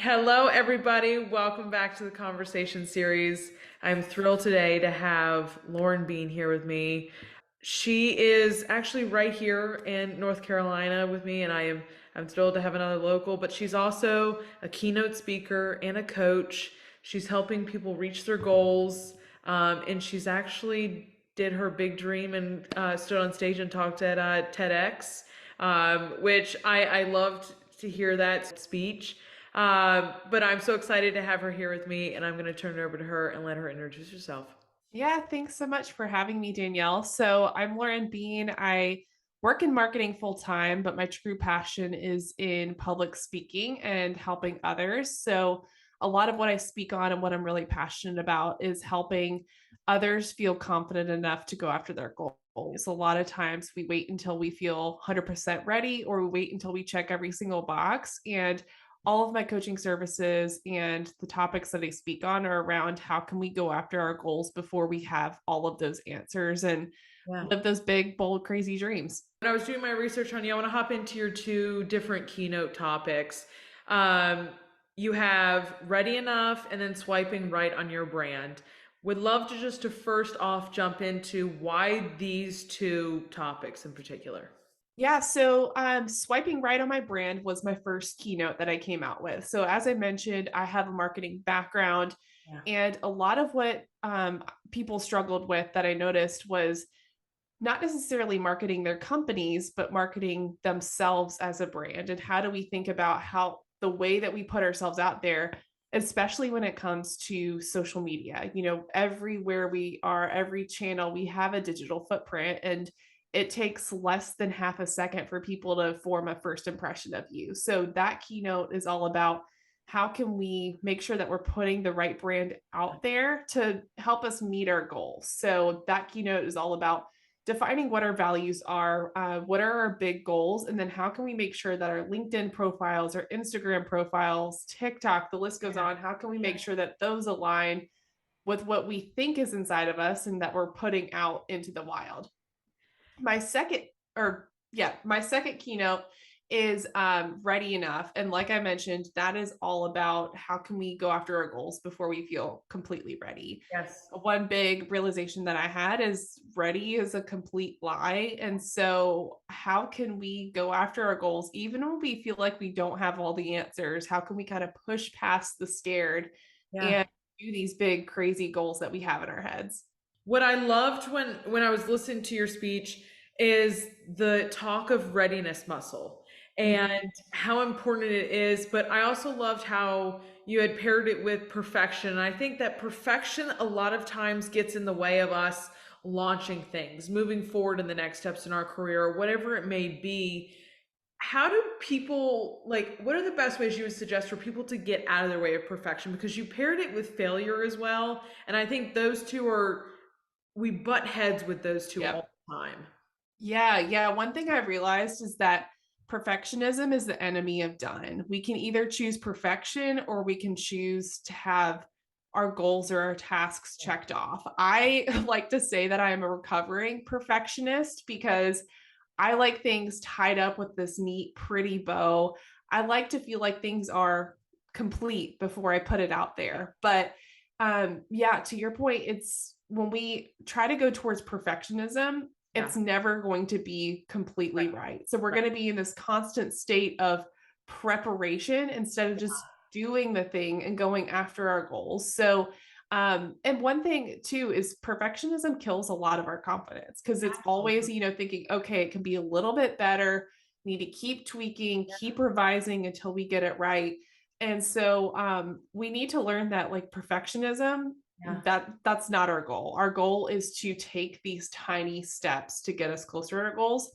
Hello, everybody. Welcome back to the conversation series. I'm thrilled today to have Lauren Beane here with me. She is actually right here in North Carolina with me, and I'm thrilled to have another local. But she's also a keynote speaker and a coach. She's helping people reach their goals, and she's actually did her big dream and stood on stage and talked at TEDx, which I loved to hear that speech. But I'm so excited to have her here with me, and I'm going to turn it over to her and let her introduce herself. Yeah, thanks so much for having me, Danielle. So, I'm Lauren Beane. I work in marketing full time, but my true passion is in public speaking and helping others. So, a lot of what I speak on and what I'm really passionate about is helping others feel confident enough to go after their goals. A lot of times we wait until we feel 100% ready, or we wait until we check every single box. And all of my coaching services and the topics that I speak on are around how can we go after our goals before we have all of those answers and Yeah. live those big, bold, crazy dreams. When I was doing my research on you, I want to hop into your two different keynote topics. Um, you have Ready Enough and then swiping right on your brand. Would love to just to first off jump into why these two topics in particular. Yeah, so swiping right on my brand was my first keynote that I came out with. So, as I mentioned, I have a marketing background, Yeah. and a lot of what people struggled with that I noticed was not necessarily marketing their companies, but marketing themselves as a brand. And how do we think about how the way that we put ourselves out there, especially when it comes to social media? Everywhere we are, every channel, we have a digital footprint, and it takes less than half a second for people to form a first impression of you. So that keynote is all about how can we make sure that we're putting the right brand out there to help us meet our goals. So that keynote is all about defining what our values are, what are our big goals, and then how can we make sure that our LinkedIn profiles, our Instagram profiles, TikTok, the list goes Yeah. on. How can we make sure that those align with what we think is inside of us and that we're putting out into the wild? My second, or yeah, my second keynote is Ready Enough. And like I mentioned, that is all about how can we go after our goals before we feel completely ready. Yes. One big realization that I had is ready is a complete lie. And so, how can we go after our goals even when we feel like we don't have all the answers? How can we kind of push past the scared Yeah. and do these big, crazy goals that we have in our heads? What I loved when I was listening to your speech is the talk of readiness muscle and how important it is. But I also loved how you had paired it with perfection. And I think that perfection a lot of times gets in the way of us launching things, moving forward in the next steps in our career, or whatever it may be. How do people, like, what are the best ways you would suggest for people to get out of their way of perfection? Because you paired it with failure as well. And I think those two are, we butt heads with those two all Yep. the time. Yeah, yeah. One thing I've realized is that perfectionism is the enemy of done. We can either choose perfection or we can choose to have our goals or our tasks checked off. I like to say that I am a recovering perfectionist because I like things tied up with this neat, pretty bow. I like to feel like things are complete before I put it out there. But yeah, to your point, it's when we try to go towards perfectionism, Yeah. it's never going to be completely Right. right. So we're Right. going to be in this constant state of preparation instead of just doing the thing and going after our goals. So and one thing too is perfectionism kills a lot of our confidence because it's always, Absolutely. thinking, okay, it can be a little bit better. Need to keep tweaking, keep revising until we get it right. And so we need to learn that like perfectionism, Yeah. that's not our goal. Our goal is to take these tiny steps to get us closer to our goals.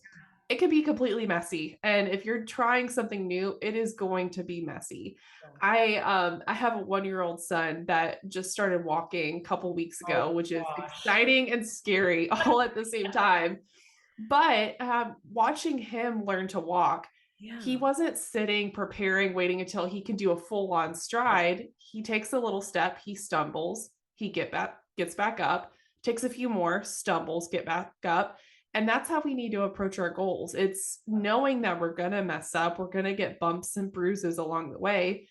It can be completely messy. And if you're trying something new, it is going to be messy. I have a 1-year-old son that just started walking a couple weeks Oh ago, which is gosh. exciting and scary all at the same time. But watching him learn to walk, he Yeah. wasn't sitting, preparing, waiting until he can do a full on stride. He takes a little step, he stumbles, gets back up, takes a few more, stumbles, get back up. And that's how we need to approach our goals. It's knowing that we're going to mess up, we're going to get bumps and bruises along the way,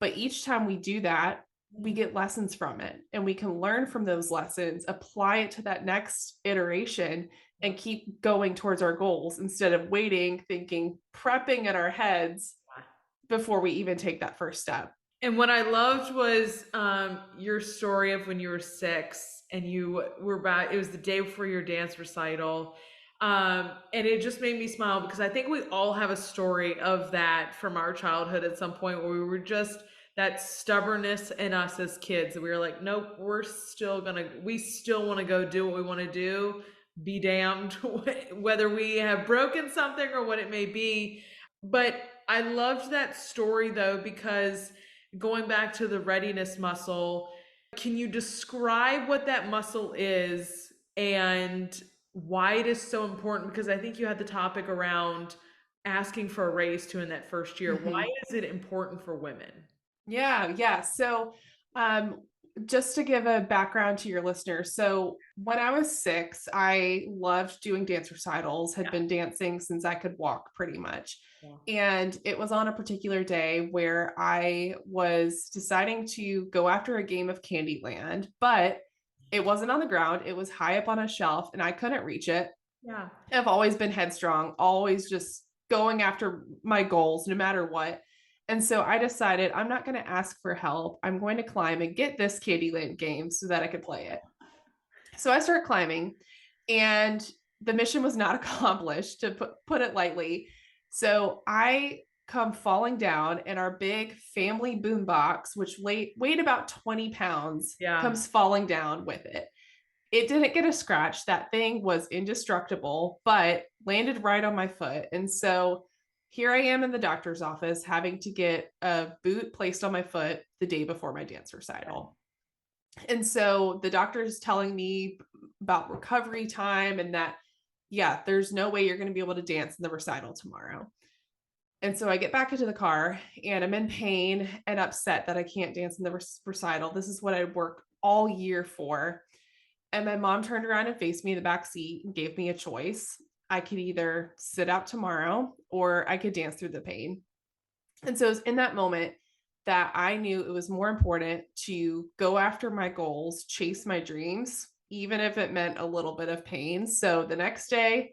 But each time we do that, we get lessons from it and we can learn from those lessons, apply it to that next iteration and keep going towards our goals instead of waiting, thinking, prepping in our heads before we even take that first step. And what I loved was your story of when you were 6 and you were about, it was the day before your dance recital. And it just made me smile because I think we all have a story of that from our childhood at some point where we were just that stubbornness in us as kids. And we were like, nope, we still want to go do what we want to do, be damned, whether we have broken something or what it may be. But I loved that story though, because going back to the readiness muscle, can you describe what that muscle is and why it is so important? Because I think you had the topic around asking for a raise too in that first year. Why Mhm. is it important for women? Yeah. So, um, just to give a background to your listeners. So, when I was 6, I loved doing dance recitals, had Yeah. been dancing since I could walk pretty much. Yeah. And it was on a particular day where I was deciding to go after a game of Candyland, but it wasn't on the ground. It was high up on a shelf and I couldn't reach it. Yeah. I've always been headstrong, always just going after my goals no matter what. And so I decided I'm not going to ask for help. I'm going to climb and get this Candyland game so that I could play it. So I start climbing, and the mission was not accomplished, to put it lightly. So I come falling down, and our big family boombox, which weighed about 20 pounds, Yeah. comes falling down with it. It didn't get a scratch. That thing was indestructible, but landed right on my foot. And so here I am in the doctor's office having to get a boot placed on my foot the day before my dance recital. And so the doctor is telling me about recovery time and that, yeah, there's no way you're going to be able to dance in the recital tomorrow. And so I get back into the car and I'm in pain and upset that I can't dance in the recital. This is what I worked all year for. And my mom turned around and faced me in the back seat and gave me a choice. I could either sit out tomorrow or I could dance through the pain. And so it was in that moment that I knew it was more important to go after my goals, chase my dreams, even if it meant a little bit of pain. So the next day,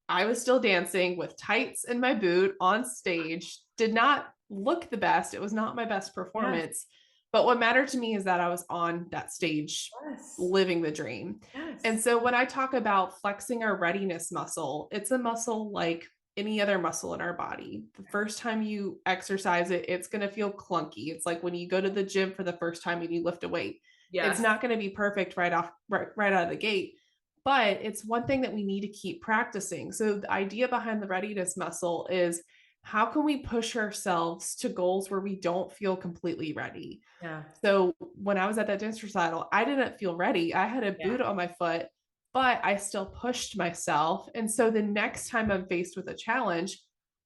I was still dancing with tights and my boot on stage. Did not look the best. It was not my best Yes. performance. But what mattered to me is that I was on that stage Yes. living the dream. And Yes. so when I talk about flexing our readiness muscle, it's a muscle like any other muscle in our body. The first time you exercise it, it's going to feel clunky. It's like when you go to the gym for the first time and you lift a weight. It's Yes. not going to be perfect right out of the gate, but it's one thing that we need to keep practicing. So the idea behind the readiness muscle is, how can we push ourselves to goals where we don't feel completely ready? Yeah. So when I was at that dance recital, I didn't feel ready. I had a Yeah. boot on my foot, but I still pushed myself. And so the next time I'm faced with a challenge,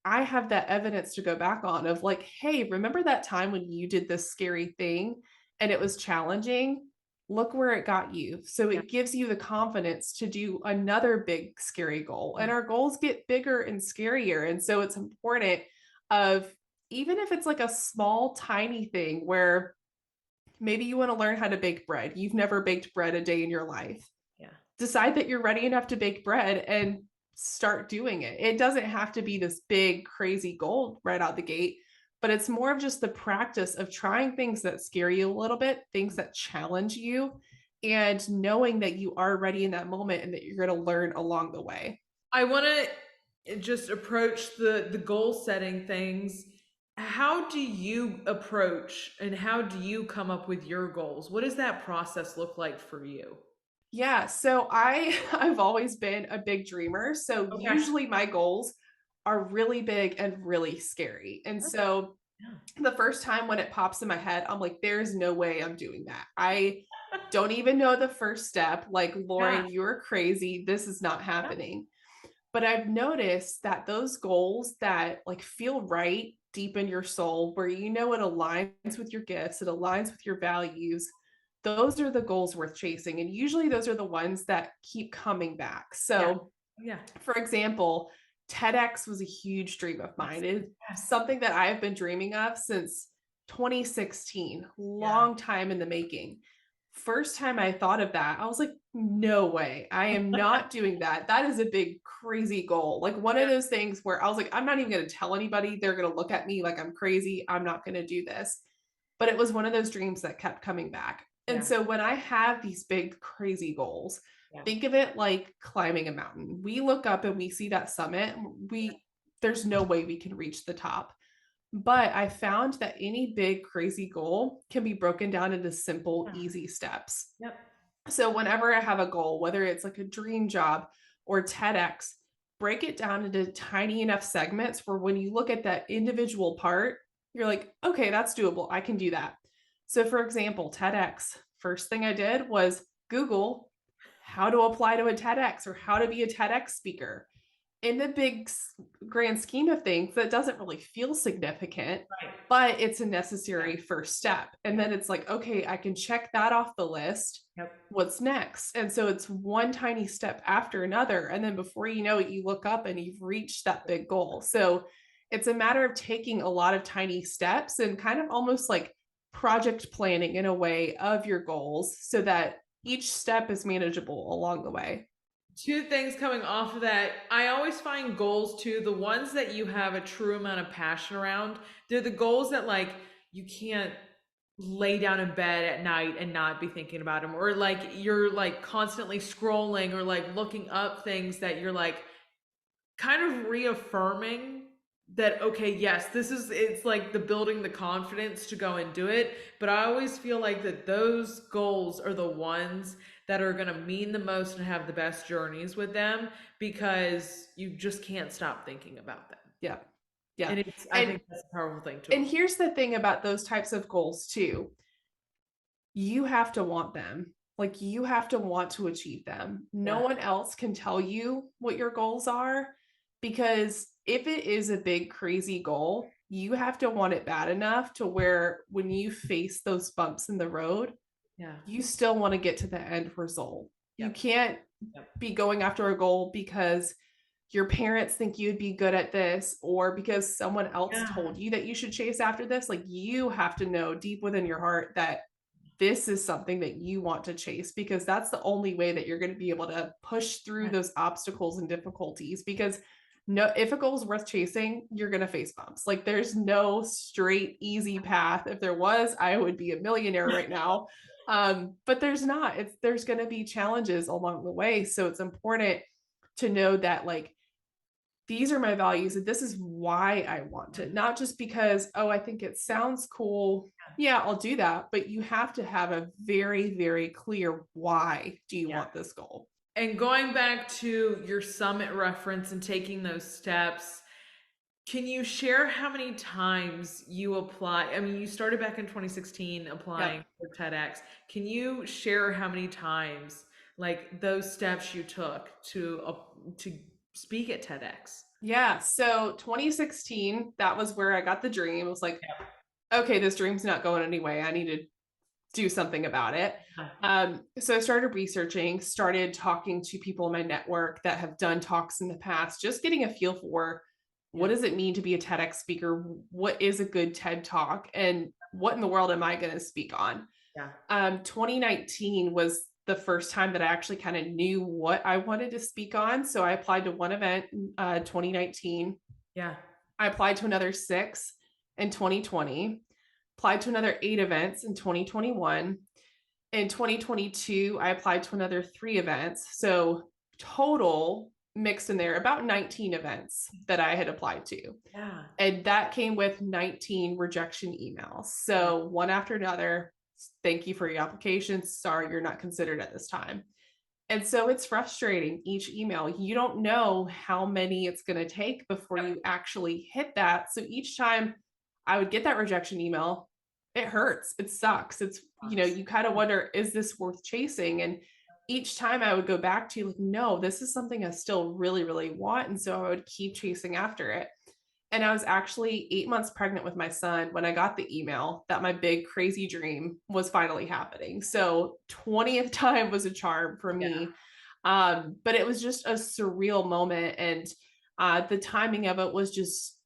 I have that evidence to go back on of like, hey, remember that time when you did this scary thing and it was challenging? Look where it got you. So Yeah. it gives you the confidence to do another big scary goal. And our goals get bigger and scarier. And so it's important of, even if it's like a small tiny thing where maybe you want to learn how to bake bread. You've never baked bread a day in your life. Yeah. Decide that you're ready enough to bake bread and start doing it. It doesn't have to be this big, crazy goal right out the gate, but it's more of just the practice of trying things that scare you a little bit, things that challenge you, and knowing that you are ready in that moment and that you're going to learn along the way. I want to just approach the goal setting things. How do you approach and how do you come up with your goals? What does that process look like for you? Yeah, so I I've always been a big dreamer. So Okay. usually my goals are really big and really scary. And so Yeah. the first time when it pops in my head, I'm like, there's no way I'm doing that. I don't even know the first step. Like, Yeah. Lauren, you're crazy. This is not happening. But I've noticed that those goals that like feel right deep in your soul, where you know it aligns with your gifts, it aligns with your values, those are the goals worth chasing. And usually those are the ones that keep coming back. Yeah. So, Yeah. for example, TEDx was a huge dream of Yes. mine. It's Yes. something that I have been dreaming of since 2016, Yeah. long time in the making. First time I thought of that, I was like, no way, I am not doing that. That is a big, crazy goal. Like one of those things where I was like, I'm not even going to tell anybody. They're going to look at me like I'm crazy. I'm not going to do this. But it was one of those dreams that kept coming back. And Yeah. so when I have these big, crazy goals, Yeah. think of it like climbing a mountain. We look up and we see that summit. There's no way we can reach the top. But I found that any big, crazy goal can be broken down into simple, Yeah. easy steps. Yep. So whenever I have a goal, whether it's like a dream job or TEDx, break it down into tiny enough segments where when you look at that individual part, you're like, okay, that's doable. I can do that. So for example, TEDx, first thing I did was Google how to apply to a TEDx or how to be a TEDx speaker. In the big grand scheme of things, that doesn't really feel significant, Right. but it's a Yeah. necessary first step. And Yeah. then it's like, okay, I can check that off the list. Yep. What's next? And so it's one tiny step after another. And then before you know it, you look up and you've reached that big goal. So it's a matter of taking a lot of tiny steps and kind of almost like project planning in a way of your goals so that each step is manageable along the way. Two things coming off of that. I always find goals too, the ones that you have a true amount of passion around, they're the goals that like you can't lay down in bed at night and not be thinking about them, or like you're like constantly scrolling or like looking up things that you're like kind of reaffirming that okay, yes, this is, it's like the building the confidence to go and do it. But I always feel like that those goals are the ones that are going to mean the most and have the best journeys with them, because you just can't stop thinking about them. Yeah. Yeah. And it's, I And think that's a powerful thing and too. here's the thing about those types of goals too. You have to want them. Like you have to want to achieve them. No Yeah. one else can tell you what your goals are, because if it is a big crazy goal, you have to want it bad enough to where when you face those bumps in the road, Yeah. you still want to get to the end result. You Yep. can't Yep. be going after a goal because your parents think you'd be good at this or because someone else Yeah. told you that you should chase after this. Like you have to know deep within your heart that this is something that you want to chase, because that's the only way that you're going to be able to push through those obstacles and difficulties. Because no, if a goal is worth chasing, you're going to face bumps. Like there's no straight easy path. If there was, I would be a millionaire right now. But there's not. There's going to be challenges along the way. So it's important to know that like these are my values and this is why I want it, not just because, oh, I think it sounds cool. Yeah, I'll do that. But you have to have a very, very clear why do you Yeah. want this goal? And going back to your summit reference and taking those steps, can you share how many times you apply? I mean, you started back in 2016 applying Yep. for TEDx. Can you share how many times, like those steps you took to speak at TEDx? Yeah. So 2016, that was where I got the dream. It was like, okay, this dream's not going anyway. I need to do something about it. So I started researching, started talking to people in my network that have done talks in the past, just getting a feel for what does it mean to be a TEDx speaker? What is a good TED talk? And what in the world am I going to speak on? Yeah. 2019 was the first time that I actually kind of knew what I wanted to speak on. So I applied to one event in 2019. Yeah. I applied to another 6 in 2020, applied to another 8 events in 2021. In 2022, I applied to another 3 events. So total mixed in there about 19 events that I had applied to. Yeah. And that came with 19 rejection emails. So one after another, thank you for your application. Sorry, you're not considered at this time. And so it's frustrating each email. You don't know how many it's going to take before you actually hit that. So each time I would get that rejection email, it hurts. It sucks. It's, you kind of wonder, is this worth chasing? And each time I would go back to like, no, this is something I still really, really want. And so I would keep chasing after it. And I was actually 8 months pregnant with my son when I got the email that my big crazy dream was finally happening. So 20th time was a charm for me. But it was just a surreal moment. And the timing of it was just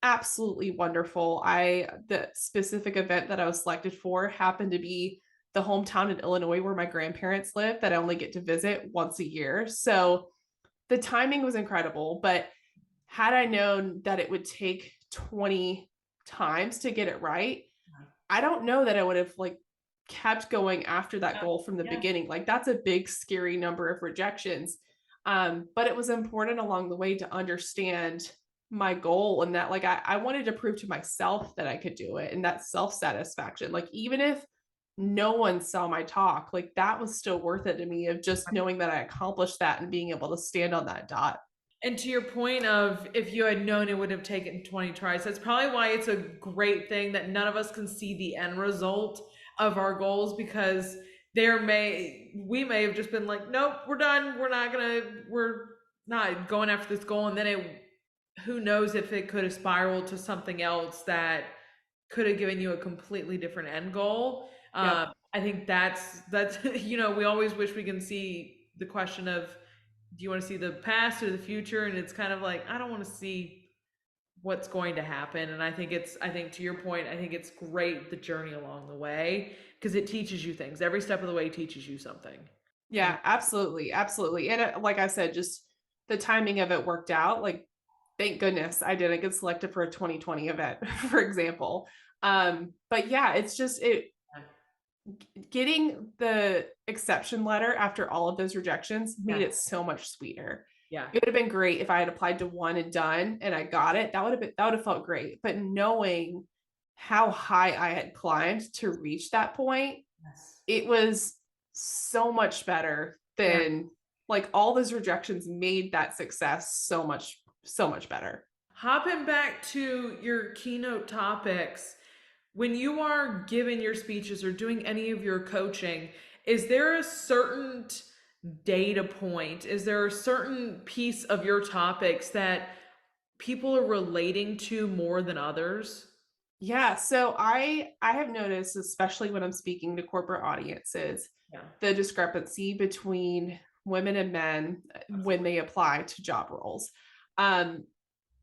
absolutely wonderful. The specific event that I was selected for happened to be the hometown in Illinois where my grandparents live that I only get to visit once a year. So the timing was incredible, but had I known that it would take 20 times to get it right, I don't know that I would have like kept going after that Yeah. goal from the Yeah. beginning. Like that's a big, scary number of rejections. But it was important along the way to understand my goal and that like I wanted to prove to myself that I could do it and that self-satisfaction. Like even if no one saw my talk, like that was still worth it to me of just knowing that I accomplished that and being able to stand on that dot. And to your point of if you had known it would have taken 20 tries, that's probably why it's a great thing that none of us can see the end result of our goals because we may have just been like, nope, we're done. We're not going after this goal. And then who knows if it could have spiraled to something else that could have given you a completely different end goal. Yep. I think that's we always wish we can see the question of do you want to see the past or the future, and it's kind of like I don't want to see what's going to happen. And I think to your point, I think it's great the journey along the way because it teaches you things. Every step of the way teaches you something. And Yeah, absolutely. Absolutely. And like I said, just the timing of it worked out. Like, thank goodness I didn't get selected for a 2020 event, for example. But yeah, it's just getting the exception letter after all of those rejections made yeah, it so much sweeter. yeah, It would have been great if I had applied to one and done and I got it. That would have felt great. But knowing how high I had climbed to reach that point, yes, it was so much better yeah. than like all those rejections made that success so much better. Hopping back to your keynote topics, when you are giving your speeches or doing any of your coaching, is there a certain data point? Is there a certain piece of your topics that people are relating to more than others? Yeah, so I have noticed, especially when I'm speaking to corporate audiences, Yeah, the discrepancy between women and men when absolutely. they apply to job roles. Um,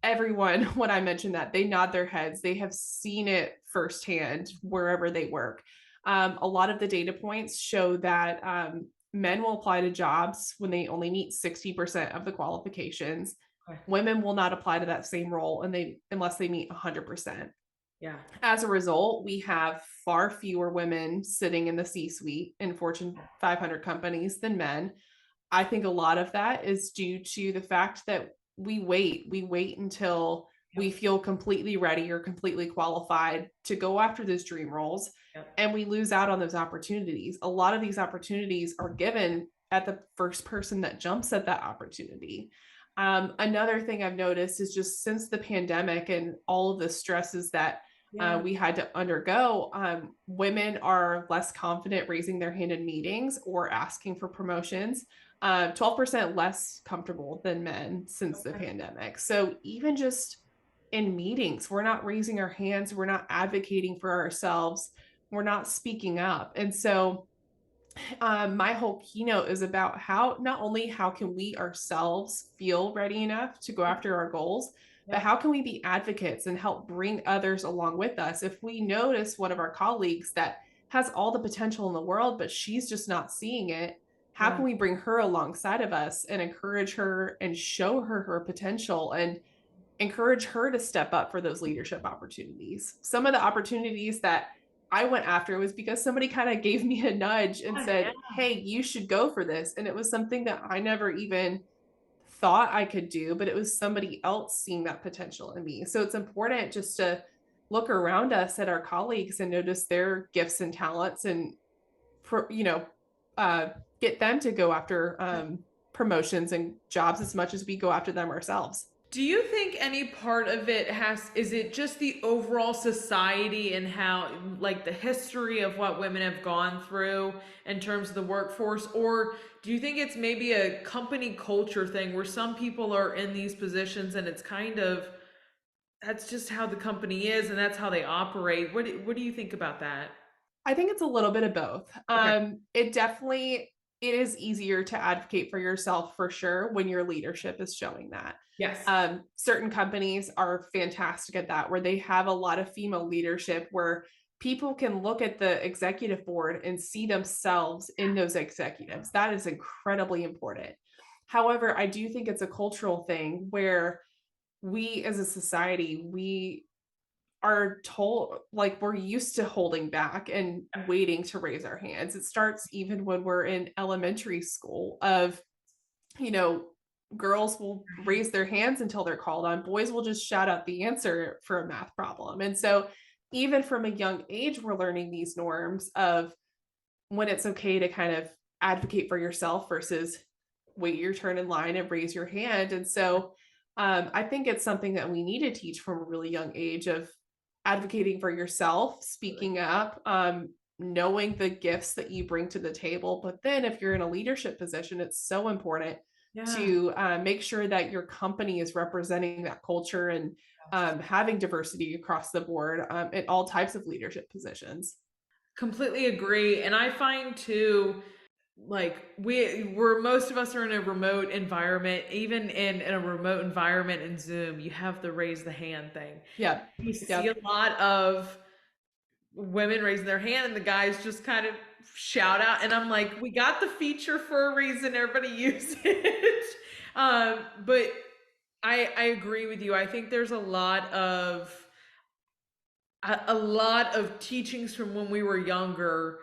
Everyone, when I mention that, they nod their heads. They have seen it firsthand wherever they work. A lot of the data points show that men will apply to jobs when they only meet 60% of the qualifications. Okay. Women will not apply to that same role unless they meet 100%. Yeah, As a result, we have far fewer women sitting in the C suite in Fortune 500 companies than men. I think a lot of that is due to the fact that we wait until we yep, feel completely ready or completely qualified to go after those dream roles, yep, and we lose out on those opportunities. A lot of these opportunities are given at the first person that jumps at that opportunity. Another thing I've noticed is just since the pandemic and all of the stresses that yeah, we had to undergo, women are less confident raising their hand in meetings or asking for promotions, 12% less comfortable than men since the okay, pandemic. So even just in meetings, we're not raising our hands, we're not advocating for ourselves, we're not speaking up. And so my whole keynote is about how not only how can we ourselves feel ready enough to go after our goals, but yep, how can we be advocates and help bring others along with us? If we notice one of our colleagues that has all the potential in the world, but she's just not seeing it, how yeah, can we bring her alongside of us and encourage her and show her her potential and encourage her to step up for those leadership opportunities? Some of the opportunities that I went after was because somebody kind of gave me a nudge and yeah, said, "Hey, you should go for this." And it was something that I never even thought I could do, but it was somebody else seeing that potential in me. So it's important just to look around us at our colleagues and notice their gifts and talents and, you know, uh, get them to go after yeah. promotions and jobs as much as we go after them ourselves. Do you think any part of is it just the overall society and how, like, the history of what women have gone through in terms of the workforce? Or do you think it's maybe a company culture thing where some people are in these positions and it's kind of, that's just how the company is and that's how they operate? What do you think about that? I think it's a little bit of both. Okay. It definitely. it is easier to advocate for yourself for sure when your leadership is showing that. Yes. Certain companies are fantastic at that, where they have a lot of female leadership where people can look at the executive board and see themselves in those executives. That is incredibly important. However, I do think it's a cultural thing where we as a society, we are told, like, we're used to holding back and waiting to raise our hands. It starts even when we're in elementary school of, you know, girls will raise their hands until they're called on. Boys will just shout out the answer for a math problem. And so even from a young age, we're learning these norms of when it's okay to kind of advocate for yourself versus wait your turn in line and raise your hand. And so I think it's something that we need to teach from a really young age of advocating for yourself, speaking up, knowing the gifts that you bring to the table. But then if you're in a leadership position, it's so important Yeah. to make sure that your company is representing that culture and having diversity across the board in all types of leadership positions. Completely agree. And I find too, like we're most of us are in a remote environment. Even in a remote environment in Zoom, you have the raise the hand thing. Yep. You see a Yep. lot of women raising their hand and the guys just kind of shout out, and I'm like, we got the feature for a reason, everybody use it. But I agree with you. I think there's a lot of teachings from when we were younger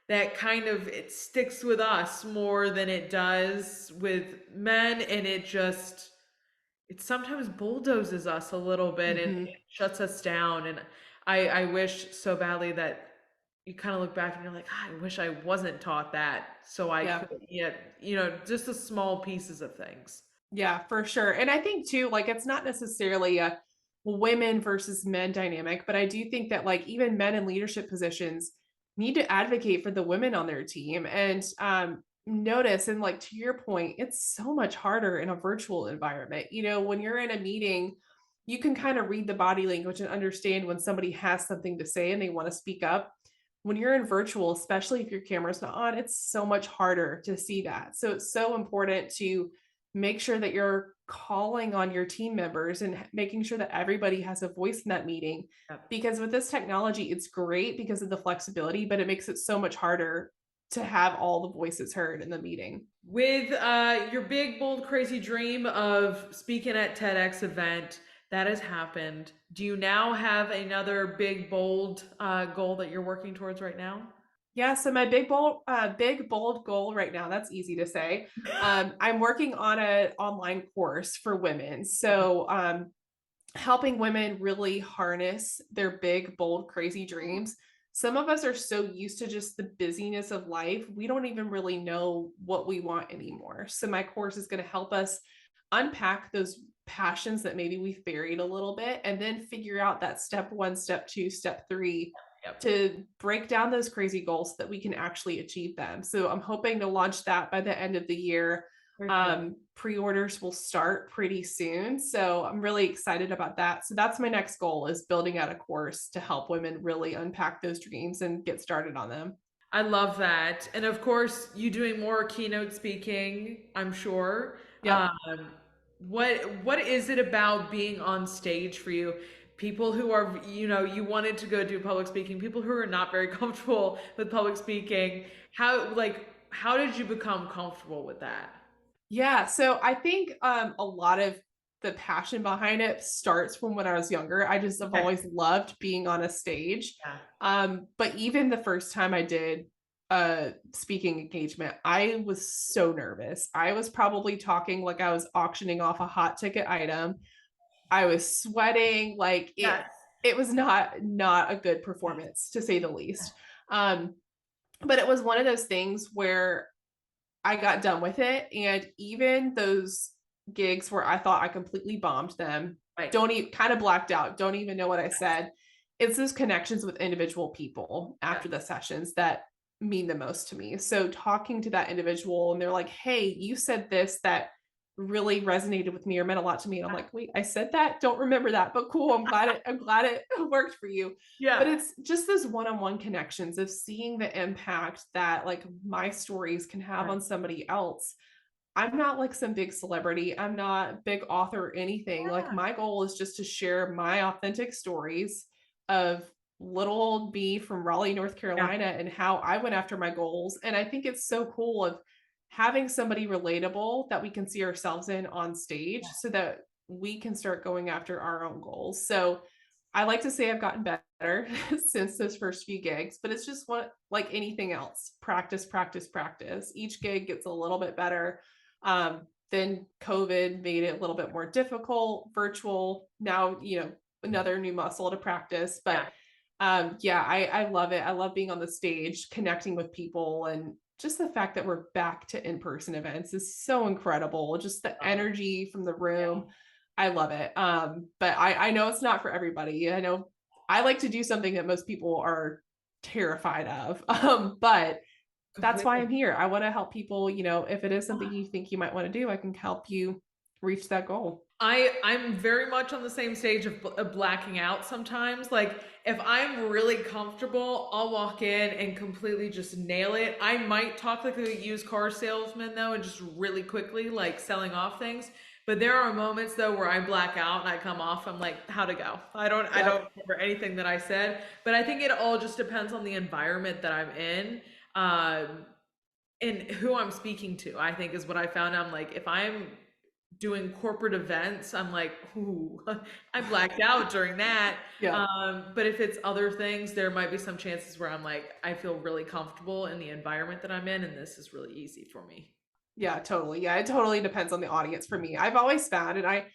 that kind of it sticks with us more than it does with men, and it sometimes bulldozes us a little bit and Hmm. it shuts us down. And I wish so badly that you kind of look back and you're like, "Ah, I wish I wasn't taught that so I Yeah. could, yeah, just the small pieces of things." Yeah, for sure. And I think too, like it's not necessarily a women versus men dynamic, but I do think that like even men in leadership positions need to advocate for the women on their team and notice and like to your point, it's so much harder in a virtual environment. You know, when you're in a meeting, you can kind of read the body language and understand when somebody has something to say and they want to speak up. When you're in virtual, especially if your camera's not on, it's so much harder to see that. So it's so important to make sure that you're calling on your team members and making sure that everybody has a voice in that meeting. Yep. Because with this technology, it's great because of the flexibility, but it makes it so much harder to have all the voices heard in the meeting. With your big, bold, crazy dream of speaking at TEDx event, that has happened. Do you now have another big, bold goal that you're working towards right now? Yeah, so my big bold goal right now, that's easy to say. I'm working on an online course for women. Okay. So helping women really harness their big, bold, crazy dreams. Some of us are so used to just the busyness of life, we don't even really know what we want anymore. So, my course is going to help us unpack those passions that maybe we've buried a little bit and then figure out that step one, step two, step three Yep. to break down those crazy goals so that we can actually achieve them. So, I'm hoping to launch that by the end of the year. Very cool. Pre-orders will start pretty soon, so I'm really excited about that. So that's my next goal, is building out a course to help women really unpack those dreams and get started on them. I love that. And of course, you doing more keynote speaking, I'm sure. Yep. What is it about being on stage for you? People who are, you wanted to go do public speaking, people who are not very comfortable with public speaking, how did you become comfortable with that? Yeah, so I think a lot of the passion behind it starts from when I was younger. I just have Okay. always loved being on a stage. Yeah. But even the first time I did a speaking engagement, I was so nervous. I was probably talking like I was auctioning off a hot ticket item. I was sweating, like Yes. it was not a good performance to say the least. Um, but it was one of those things where I got done with it. And even those gigs where I thought I completely bombed them, Right. don't even kind of blacked out, don't even know what I said. It's those connections with individual people Yeah. after the sessions that mean the most to me. So talking to that individual and they're like, hey, you said this that really resonated with me or meant a lot to me. And I'm like, wait, I said that? Don't remember that, but cool. I'm glad it worked for you. But Yeah. it's just those one-on-one connections of seeing the impact that like my stories can have Yeah. on somebody else. I'm not like some big celebrity. I'm not a big author or anything. Like my goal is just to share my authentic stories of little old me from Raleigh, North Yeah. Carolina, and how I went after my goals. And I think it's so cool of having somebody relatable that we can see ourselves in on stage so that we can start going after our own goals. So I like to say I've gotten better since those first few gigs, but it's just what like anything else, practice, practice, practice. Each gig gets a little bit better. Then COVID made it a little bit more difficult, virtual. Now, another new muscle to practice. Yeah. But yeah, I love it. I love being on the stage, connecting with people, and just the fact that we're back to in-person events is so incredible. Just the Love it. energy from the Yeah. room. I love it. But I know it's not for everybody. I know I like to do something that most people are terrified of. But that's why Completely. I'm here. I want to help people, if it is something you think you might want to do, I can help you reach that goal. I'm very much on the same stage of blacking out sometimes. Like if I'm really comfortable, I'll walk in and completely just nail it. I might talk like a used car salesman though, and just really quickly like selling off things. But there are moments though where I black out and I come off. I'm like, how to go? I don't Yep. remember anything that I said. But I think it all just depends on the environment that I'm in. And who I'm speaking to, I think is what I found. I'm like, if I'm doing corporate events, I'm like, ooh, I blacked out during that. Yep. But if it's other things, there might be some chances where I'm like, I feel really comfortable in the environment that I'm in, and this is really easy for me. Yeah, totally. Yeah, it totally depends on the audience for me. I've always found, and I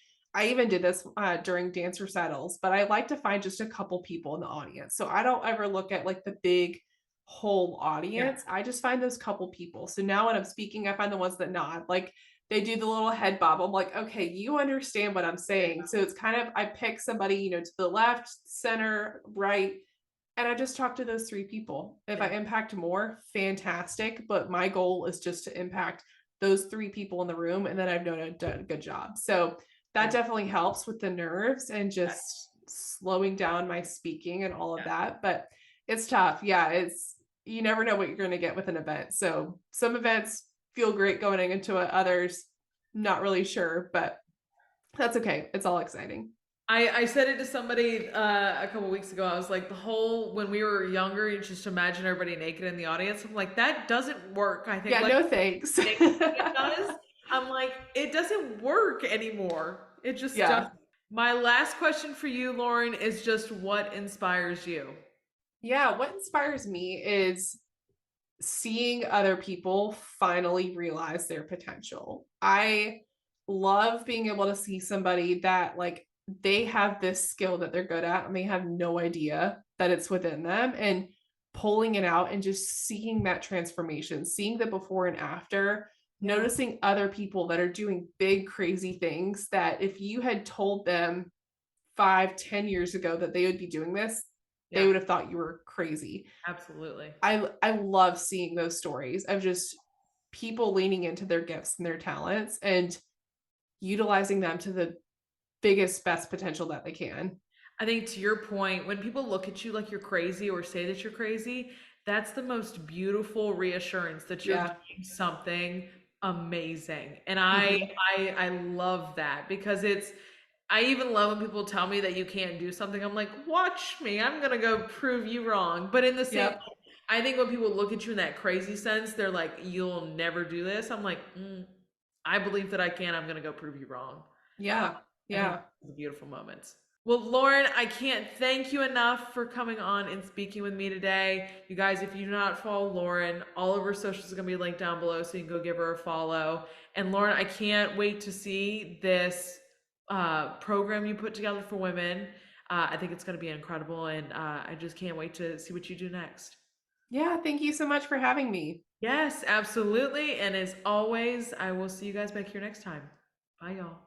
even did this during dance recitals, but I like to find just a couple people in the audience. So I don't ever look at like the big whole Yeah. audience. I just find those couple people. So now when I'm speaking, I find the ones that nod. Like they do the little head bob. I'm like, okay, you understand what I'm saying. So it's kind of I pick somebody, to the left, center, right, and I just talk to those three people. If I Yeah. impact more, fantastic. But my goal is just to impact those three people in the room, and then I've done a good job. So that Yeah. definitely helps with the nerves and Yes. just slowing down my speaking and all of Yeah. that. But it's tough. Yeah, you never know what you're going to get with an event. So some events feel great going into it, others not really sure, but that's okay. It's all exciting. I said it to somebody a couple weeks ago. I was like, the whole when we were younger, you just imagine everybody naked in the audience. I'm like, that doesn't work. I think Yeah, like no thanks. they think it does. I'm like, it doesn't work anymore. It just doesn't. Yeah. My last question for you, Lauren, is just what inspires you? Yeah, what inspires me is seeing other people finally realize their potential. I love being able to see somebody that like they have this skill that they're good at and they have no idea that it's within them, and pulling it out and just seeing that transformation, seeing the before and after, Yeah. noticing other people that are doing big crazy things that if you had told them 5, 10 years ago that they would be doing this, they Yeah, would have thought you were crazy. absolutely. I love seeing those stories of just people leaning into their gifts and their talents and utilizing them to the biggest, best potential that they can. I think to your point, when people look at you like you're crazy or say that you're crazy, that's the most beautiful reassurance that you're Yeah. doing something amazing. And Mhm. I love that because I even love when people tell me that you can't do something. I'm like, watch me. I'm gonna go prove you wrong. But in the same, Yep. I think when people look at you in that crazy sense, they're like, you'll never do this. I'm like, I believe that I can. I'm gonna go prove you wrong. Yeah. I think Yeah. it's a beautiful moment. Well, Lauren, I can't thank you enough for coming on and speaking with me today. You guys, if you do not follow Lauren, all of her socials are going to be linked down below, so you can go give her a follow. And Lauren, I can't wait to see this program you put together for women. I think it's going to be incredible, and I just can't wait to see what you do next. Yeah. Thank you so much for having me. Yes, absolutely. And as always, I will see you guys back here next time. Bye, y'all.